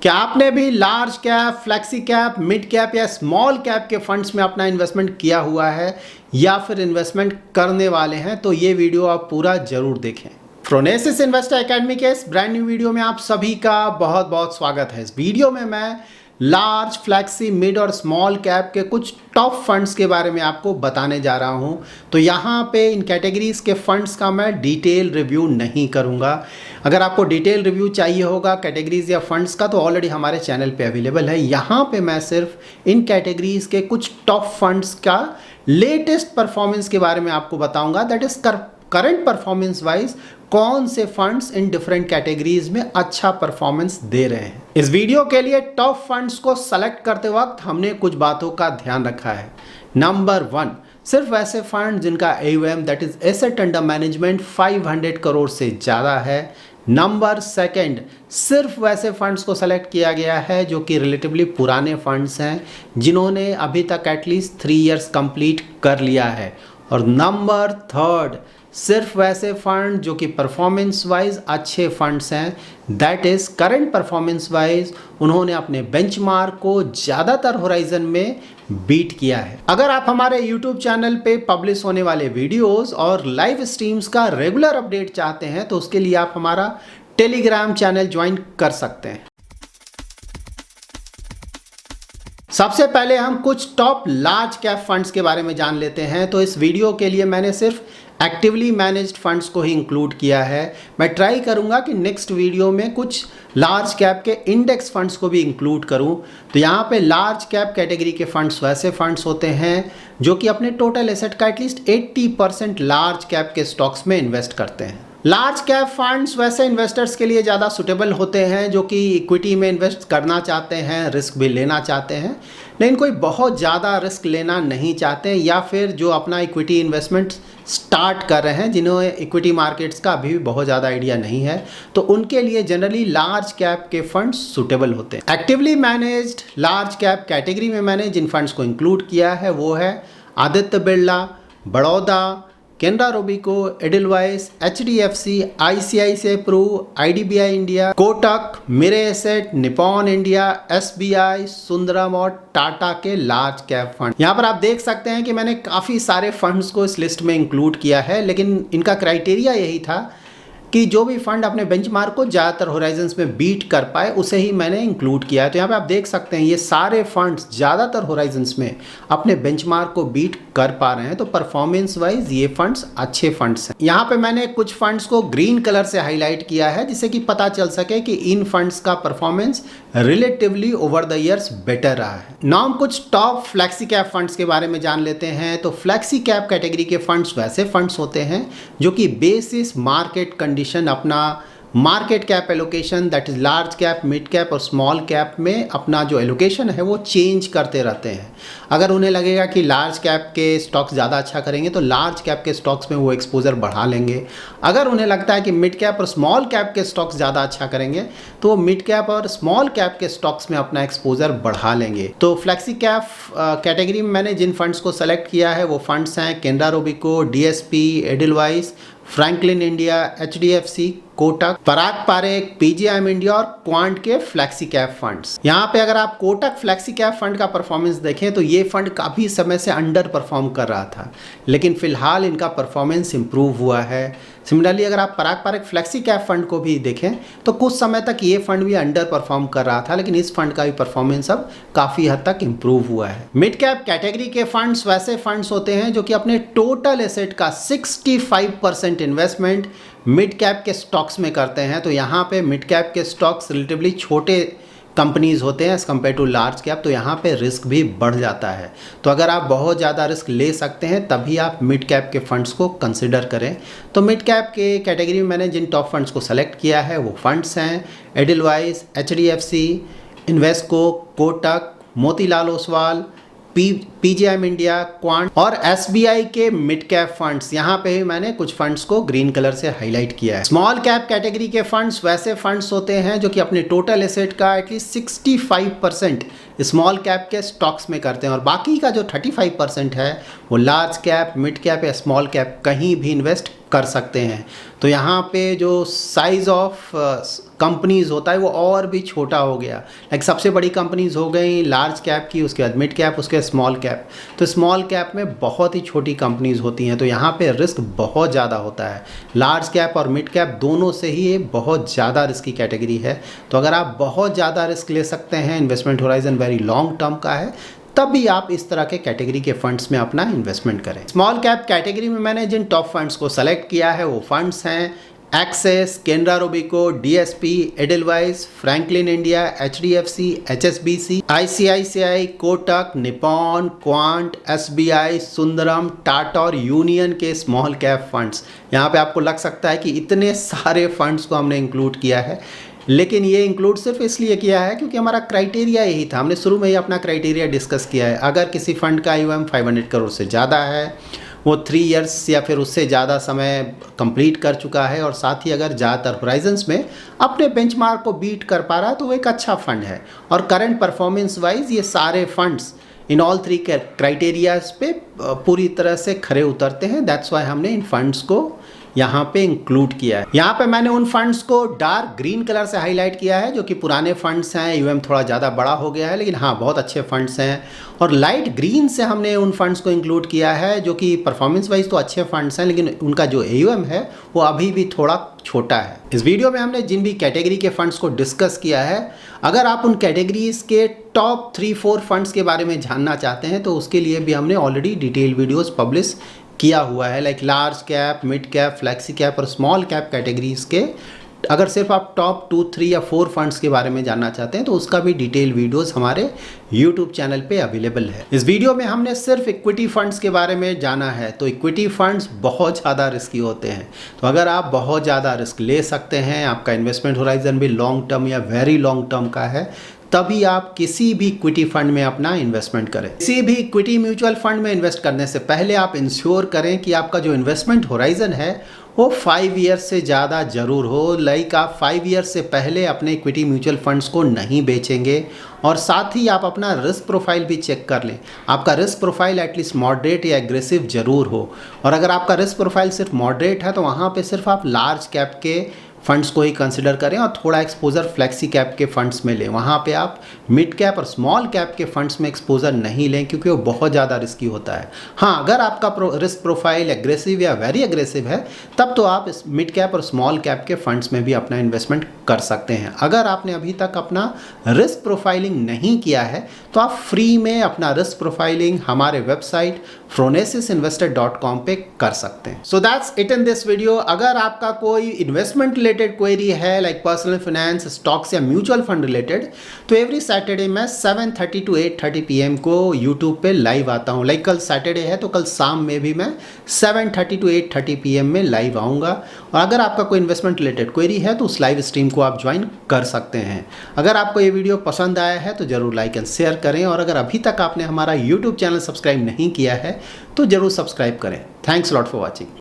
क्या आपने भी large cap, flexi cap, mid cap या स्मॉल कैप के फंड्स में अपना इन्वेस्टमेंट किया हुआ है या फिर इन्वेस्टमेंट करने वाले हैं? तो ये वीडियो आप पूरा जरूर देखें। फ्रोनेसिस इन्वेस्टर एकेडमी के इस ब्रांड न्यू वीडियो में आप सभी का बहुत बहुत स्वागत है। इस वीडियो में मैं लार्ज, फ्लैक्सी, मिड और स्मॉल कैप के कुछ टॉप फंड्स के बारे में आपको बताने जा रहा हूं। तो यहाँ पे इन कैटेगरीज के फंड्स का मैं डिटेल रिव्यू नहीं करूँगा। अगर आपको डिटेल रिव्यू चाहिए होगा कैटेगरीज या फंड्स का तो ऑलरेडी हमारे चैनल पे अवेलेबल है। यहाँ पे मैं सिर्फ इन कैटेगरीज के कुछ टॉप फंड्स का लेटेस्ट परफॉर्मेंस के बारे में आपको बताऊँगा। That is current performance wise कौन से फंड्स इन डिफरेंट कैटेगरीज में अच्छा परफॉर्मेंस दे रहे हैं। इस वीडियो के लिए टॉप फंड्स को सेलेक्ट करते वक्त हमने कुछ बातों का ध्यान रखा है। नंबर 1, सिर्फ ऐसे फंड जिनका AUM that is asset under management 500 crore से ज़्यादा है। नंबर 2, सिर्फ वैसे फंड्स को सेलेक्ट किया गया है जो कि रिलेटिवली पुराने फंड्स हैं, जिन्होंने अभी तक एटलीस्ट 3 इयर्स कंप्लीट कर लिया है। और नंबर 3, सिर्फ वैसे फंड जो कि परफॉर्मेंस वाइज अच्छे फंड्स हैं, that is current performance wise उन्होंने अपने बेंचमार्क को ज़्यादातर होराइजन में बीट किया है। अगर आप हमारे YouTube चैनल पे पब्लिश होने वाले वीडियोस और लाइव स्ट्रीम्स का रेगुलर अपडेट चाहते हैं तो उसके लिए आप हमारा टेलीग्राम चैनल ज्वाइन कर सकते हैं। सबसे पहले हम कुछ टॉप लार्ज कैप फंड्स के बारे में जान लेते हैं। तो इस वीडियो के लिए मैंने सिर्फ एक्टिवली मैनेज्ड फंड्स को ही इंक्लूड किया है। मैं ट्राई करूंगा कि नेक्स्ट वीडियो में कुछ लार्ज कैप के इंडेक्स फंड्स को भी इंक्लूड करूं। तो यहाँ पे लार्ज कैप कैटेगरी के फंड्स वैसे फंड्स होते हैं जो कि अपने टोटल एसेट का एटलीस्ट 80% लार्ज कैप के स्टॉक्स में इन्वेस्ट करते हैं। लार्ज कैप फंड्स वैसे इन्वेस्टर्स के लिए ज़्यादा सुटेबल होते हैं जो कि इक्विटी में इन्वेस्ट करना चाहते हैं, रिस्क भी लेना चाहते हैं, लेकिन कोई बहुत ज़्यादा रिस्क लेना नहीं चाहते, या फिर जो अपना इक्विटी इन्वेस्टमेंट स्टार्ट कर रहे हैं, जिन्होंने इक्विटी मार्केट्स का अभी भी बहुत ज़्यादा आइडिया नहीं है, तो उनके लिए जनरली लार्ज कैप के फंड्स सुटेबल होते हैं। Actively managed large cap category में मैंने जिन फंड्स को इंक्लूड किया है वो है Aditya Birla, Baroda, Canara Robeco, Edelweiss, HDFC, ICICI Pru, IDBI India, Kotak, Mirae Asset, Nippon India, SBI, Sundaram और टाटा के लार्ज कैप फंड। यहाँ पर आप देख सकते हैं कि मैंने काफ़ी सारे फंड्स को इस लिस्ट में इंक्लूड किया है, लेकिन इनका क्राइटेरिया यही था कि जो भी फंड अपने बेंचमार्क को ज़्यादातर होराइजन्स में बीट कर पाए उसे ही मैंने इंक्लूड किया है। तो यहाँ पे आप देख सकते हैं ये सारे फंड्स ज़्यादातर होराइजन्स में अपने बेंचमार्क को बीट कर पा रहे हैं। तो परफॉर्मेंस वाइज ये फंड्स अच्छे फंड्स हैं। यहाँ पे मैंने कुछ फंड्स को ग्रीन कलर से हाईलाइट किया है जिससे कि पता चल सके कि इन फंड्स का performance relatively over the years better रहा है। नाम कुछ टॉप फ्लैक्सी कैप फंड्स के बारे में जान लेते हैं। तो फ्लैक्सी कैप कैटेगरी के फंड्स वैसे फंड्स होते हैं जो कि बेसिस मार्केट कंडीशन अपना market cap allocation that is large cap, mid cap और स्मॉल कैप में अपना जो एलोकेशन है वो चेंज करते रहते हैं। अगर उन्हें लगेगा कि लार्ज कैप के स्टॉक्स ज़्यादा अच्छा करेंगे तो लार्ज कैप के स्टॉक्स में वो एक्सपोजर बढ़ा लेंगे। अगर उन्हें लगता है कि मिड कैप और स्मॉल कैप के स्टॉक्स ज़्यादा अच्छा करेंगे तो वो मिड कैप और स्मॉल कैप के स्टॉक्स में अपना एक्सपोजर बढ़ा लेंगे। तो फ्लैक्सी कैप कैटेगरी में मैंने जिन फंड्स को सेलेक्ट किया है वो फंड्स हैं Canara Robeco, DSP, Edelweiss, Franklin India, HDFC, Kotak, Parag Parekh, PGIM India और क्वांट के फ्लैक्सी कैप फंड्स। यहाँ पे अगर आप कोटक फ्लैक्सी कैप फंड का परफॉर्मेंस देखें तो ये फंड काफ़ी समय से अंडर परफॉर्म कर रहा था, लेकिन फिलहाल इनका परफॉर्मेंस इंप्रूव हुआ है। सिमिलरली अगर आप पराग पारेख फ्लैक्सी कैप फंड को भी देखें तो कुछ समय तक ये फंड भी अंडर परफॉर्म कर रहा था, लेकिन इस फंड का भी परफॉर्मेंस अब काफ़ी हद तक इंप्रूव हुआ है। मिड कैप कैटेगरी के फंड्स वैसे फंड्स होते हैं जो कि अपने टोटल एसेट का 65% इन्वेस्टमेंट मिड कैप के स्टॉक्स में करते हैं। तो यहाँ पे मिड कैप के स्टॉक्स रिलेटिवली छोटे कंपनीज होते हैं as compare to large cap, तो यहाँ पे रिस्क भी बढ़ जाता है। तो अगर आप बहुत ज़्यादा रिस्क ले सकते हैं तभी आप मिड कैप के फंड्स को कंसिडर करें। तो मिड कैप के कैटेगरी में मैंने जिन टॉप फंड्स को सेलेक्ट किया है वो फंड्स हैं एडिलवाइस, HDFC, Invesco, Kotak, Motilal Oswal, PGIM India, quant और SBI के मिड कैप फंड्स, यहाँ पे ही मैंने कुछ फंड्स को ग्रीन कलर से हाईलाइट किया है। स्मॉल कैप कैटेगरी के फंड्स वैसे फंड्स होते हैं जो कि अपने टोटल एसेट का एटलीस्ट 65% स्मॉल कैप के स्टॉक्स में करते हैं और बाकी का जो 35% है वो लार्ज कैप, मिड कैप या स्मॉल कैप कहीं भी इन्वेस्ट कर सकते हैं। तो यहाँ पे जो साइज़ ऑफ कंपनीज़ होता है वो और भी छोटा हो गया। लाइक सबसे बड़ी कंपनीज़ हो गई लार्ज कैप की, उसके बाद मिड कैप, उसके बाद स्मॉल कैप। तो स्मॉल कैप में बहुत ही छोटी कंपनीज़ होती हैं, तो यहाँ पे रिस्क बहुत ज़्यादा होता है। लार्ज कैप और मिड कैप दोनों से ही ये बहुत ज़्यादा रिस्की कैटेगरी है। तो अगर आप बहुत ज़्यादा रिस्क ले सकते हैं, investment horizon very long term का है, तब भी आप इस तरह के कैटेगरी के फंड्स में अपना इन्वेस्टमेंट करें। स्मॉल कैप कैटेगरी में मैंने जिन टॉप फंड्स को सेलेक्ट किया है वो फंड्स हैं Axis, Canara Robeco, DSP, Edelweiss, Franklin India, HDFC, HSBC, ICICI, Kotak, Nippon, Quant, SBI, Sundaram, Tata और यूनियन के स्मॉल कैप फंड्स। यहाँ पे आपको लग सकता है कि इतने सारे फंड्स को हमने इंक्लूड किया है, लेकिन ये इंक्लूड सिर्फ इसलिए किया है क्योंकि हमारा क्राइटेरिया यही था। हमने शुरू में ही अपना क्राइटेरिया डिस्कस किया है। अगर किसी फंड का AUM 500 करोड़ से ज़्यादा है, वो 3 इयर्स या फिर उससे ज़्यादा समय कंप्लीट कर चुका है और साथ ही अगर ज़्यादातर होराइजन्स में अपने बेंचमार्क को बीट कर पा रहा है, तो वो एक अच्छा फंड है। और करंट परफॉर्मेंस वाइज ये सारे फंड्स इन ऑल 3 क्राइटेरियाज पे पूरी तरह से खरे उतरते हैं। दैट्स वाई हमने इन फंड्स को यहाँ पे इंक्लूड किया है। यहाँ पे मैंने उन फंड्स को डार्क ग्रीन कलर से हाईलाइट किया है जो कि पुराने फंड्स हैं, AUM थोड़ा ज़्यादा बड़ा हो गया है, लेकिन हाँ बहुत अच्छे फंड्स हैं। और लाइट ग्रीन से हमने उन फंड्स को इंक्लूड किया है जो कि परफॉर्मेंस वाइज तो अच्छे फंड्स हैं, लेकिन उनका जो AUM है वो अभी भी थोड़ा छोटा है। इस वीडियो में हमने जिन भी कैटेगरी के फंड्स को डिस्कस किया है, अगर आप उन कैटेगरीज के टॉप 3-4 फंड्स के बारे में जानना चाहते हैं तो उसके लिए भी हमने ऑलरेडी डिटेल वीडियोज़ पब्लिश किया हुआ है। Like large cap, mid cap, flexi cap और स्मॉल कैप कैटेगरीज के अगर सिर्फ आप टॉप 2, 3 या 4 फंड्स के बारे में जानना चाहते हैं तो उसका भी डिटेल वीडियोस हमारे YouTube चैनल पे अवेलेबल है। इस वीडियो में हमने सिर्फ इक्विटी फंड्स के बारे में जाना है। तो इक्विटी फंड्स बहुत ज़्यादा रिस्की होते हैं, तो अगर आप बहुत ज़्यादा रिस्क ले सकते हैं, आपका इन्वेस्टमेंट होराइजन भी लॉन्ग टर्म या वेरी लॉन्ग टर्म का है, तभी आप किसी भी इक्विटी फंड में अपना इन्वेस्टमेंट करें। किसी भी इक्विटी म्यूचुअल फंड में इन्वेस्ट करने से पहले आप इंश्योर करें कि आपका जो इन्वेस्टमेंट होराइजन है वो 5 ईयर्स से ज़्यादा ज़रूर हो। लाइक आप 5 ईयर्स से पहले अपने इक्विटी म्यूचुअल फंड्स को नहीं बेचेंगे। और साथ ही आप अपना रिस्क प्रोफाइल भी चेक कर लें, आपका रिस्क प्रोफाइल एटलीस्ट मॉडरेट या एग्रेसिव ज़रूर हो। और अगर आपका रिस्क प्रोफाइल सिर्फ मॉडरेट है तो वहाँ पे सिर्फ आप लार्ज कैप के फंड्स को ही कंसिडर करें और थोड़ा एक्सपोजर फ्लेक्सी कैप के फंड्स में लें। वहाँ पे आप मिड कैप और स्मॉल कैप के फंड्स में एक्सपोजर नहीं लें क्योंकि वो बहुत ज़्यादा रिस्की होता है। हाँ, अगर आपका रिस्क प्रोफाइल एग्रेसिव या वेरी एग्रेसिव है तब तो आप इस मिड कैप और स्मॉल कैप के फंड्स में भी अपना इन्वेस्टमेंट कर सकते हैं। अगर आपने अभी तक अपना रिस्क प्रोफाइलिंग नहीं किया है तो आप फ्री में अपना रिस्क प्रोफाइलिंग हमारे वेबसाइट phronesis.investor.com पे कर सकते हैं। So that's it in this video. अगर आपका कोई इन्वेस्टमेंट रिलेटेड क्वेरी है लाइक पर्सनल फाइनेंस, स्टॉक्स या म्यूचुअल फंड रिलेटेड, तो एवरी सैटरडे मैं 7:30 to 8:30 PM को यूट्यूब पे लाइव आता हूँ। लाइक कल सैटरडे है तो कल शाम में भी मैं 7:30 to 8:30 PM में लाइव आऊँगा। और अगर आपका कोई इन्वेस्टमेंट रिलेटेड क्वेरी है तो उस लाइव स्ट्रीम को आप ज्वाइन कर सकते हैं। अगर आपको ये वीडियो पसंद आया है तो ज़रूर लाइक एंड शेयर करें, और अगर अभी तक आपने हमारा यूट्यूब चैनल सब्सक्राइब नहीं किया है तो ज़रूर सब्सक्राइब करें। Thanks lot for watching.